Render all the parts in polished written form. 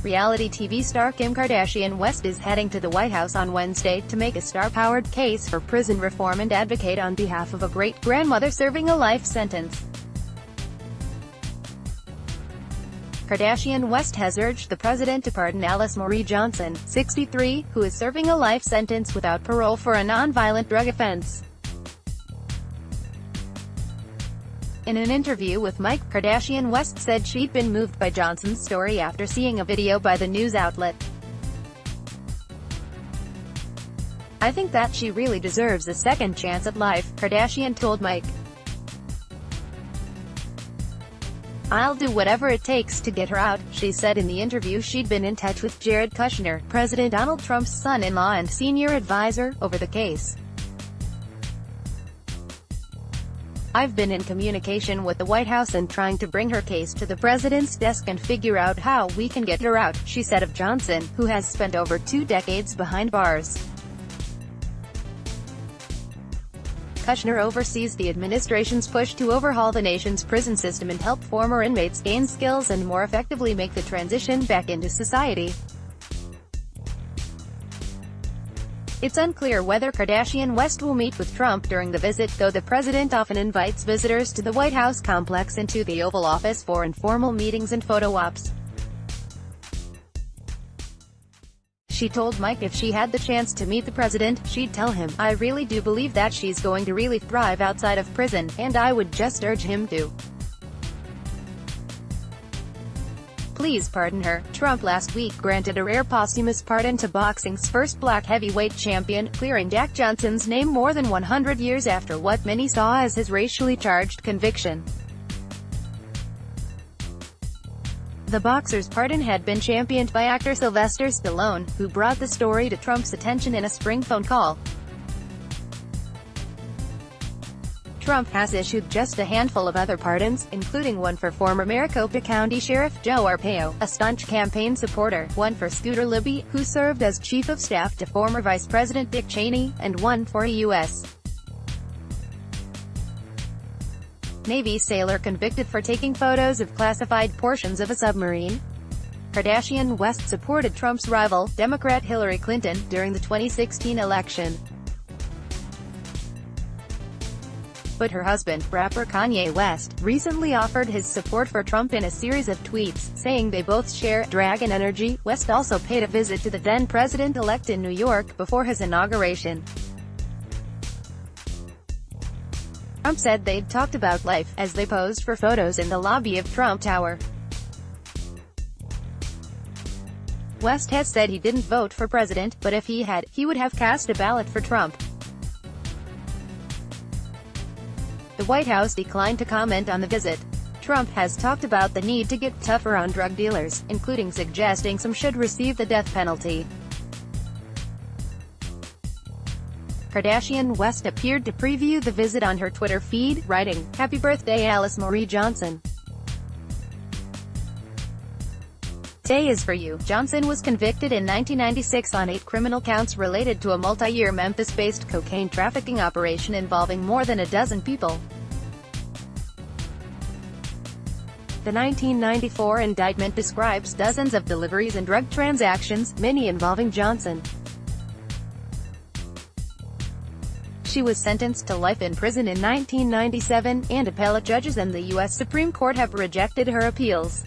Reality TV star Kim Kardashian West is heading to the White House on Wednesday to make a star-powered case for prison reform and advocate on behalf of a great-grandmother serving a life sentence. Kardashian West has urged the president to pardon Alice Marie Johnson, 63, who is serving a life sentence without parole for a non-violent drug offense. In an interview with Mike, Kardashian West said she'd been moved by Johnson's story after seeing a video by the news outlet. "I think that she really deserves a second chance at life," Kardashian told Mike. "I'll do whatever it takes to get her out," she said in the interview. She'd been in touch with Jared Kushner, President Donald Trump's son-in-law and senior advisor, over the case. "I've been in communication with the White House and trying to bring her case to the president's desk and figure out how we can get her out," she said of Johnson, who has spent over 2 decades behind bars. Kushner oversees the administration's push to overhaul the nation's prison system and help former inmates gain skills and more effectively make the transition back into society. It's unclear whether Kardashian West will meet with Trump during the visit, though the president often invites visitors to the White House complex and to the Oval Office for informal meetings and photo ops. She told Mike if she had the chance to meet the president, she'd tell him, "I really do believe that she's going to really thrive outside of prison, and I would just urge him to please pardon her." Trump last week granted a rare posthumous pardon to boxing's first black heavyweight champion, clearing Jack Johnson's name more than 100 years after what many saw as his racially charged conviction. The boxer's pardon had been championed by actor Sylvester Stallone, who brought the story to Trump's attention in a spring phone call. Trump has issued just a handful of other pardons, including one for former Maricopa County Sheriff Joe Arpaio, a staunch campaign supporter, one for Scooter Libby, who served as chief of staff to former Vice President Dick Cheney, and one for a U.S. Navy sailor convicted for taking photos of classified portions of a submarine. Kardashian West supported Trump's rival, Democrat Hillary Clinton, during the 2016 election. But her husband, rapper Kanye West, recently offered his support for Trump in a series of tweets, saying they both share dragon energy. West also paid a visit to the then president-elect in New York before his inauguration. Trump said they'd talked about life, as they posed for photos in the lobby of Trump Tower. West has said he didn't vote for president, but if he had, he would have cast a ballot for Trump. The White House declined to comment on the visit. Trump has talked about the need to get tougher on drug dealers, including suggesting some should receive the death penalty. Kardashian West appeared to preview the visit on her Twitter feed, writing, "Happy birthday Alice Marie Johnson. Today is for you." Johnson was convicted in 1996 on 8 criminal counts related to a multi-year Memphis-based cocaine trafficking operation involving more than a dozen people. The 1994 indictment describes dozens of deliveries and drug transactions, many involving Johnson. She was sentenced to life in prison in 1997, and appellate judges and the U.S. Supreme Court have rejected her appeals.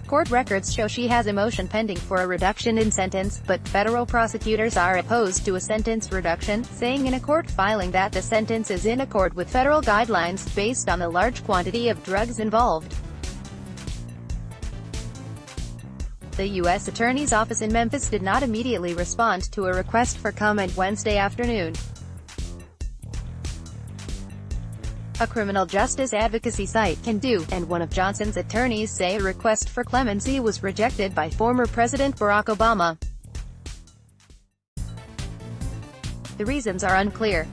Court records show she has a motion pending for a reduction in sentence, but federal prosecutors are opposed to a sentence reduction, saying in a court filing that the sentence is in accord with federal guidelines, based on the large quantity of drugs involved. The U.S. Attorney's Office in Memphis did not immediately respond to a request for comment Wednesday afternoon. A criminal justice advocacy site can do, and one of Johnson's attorneys say a request for clemency was rejected by former President Barack Obama. The reasons are unclear.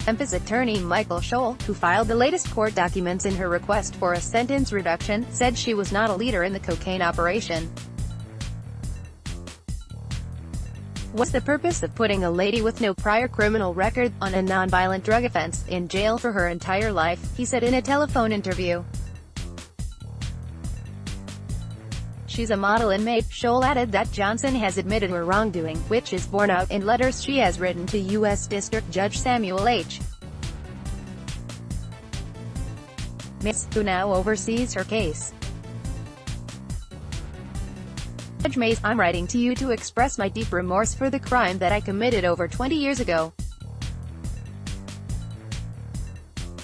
Memphis attorney Michael Scholl, who filed the latest court documents in her request for a sentence reduction, said she was not a leader in the cocaine operation. What's the purpose of putting a lady with no prior criminal record, on a non-violent drug offense, in jail for her entire life, he said in a telephone interview. She's a model inmate. Scholl added that Johnson has admitted her wrongdoing, which is borne out in letters she has written to U.S. District Judge Samuel H. Mays, who now oversees her case. Judge Mays, I'm writing to you to express my deep remorse for the crime that I committed over 20 years ago.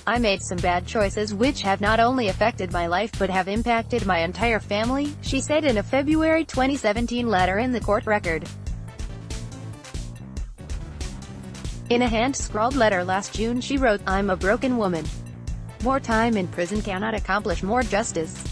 I made some bad choices which have not only affected my life but have impacted my entire family, she said in a February 2017 letter in the court record. In a hand-scrawled letter last June she wrote, "I'm a broken woman. More time in prison cannot accomplish more justice.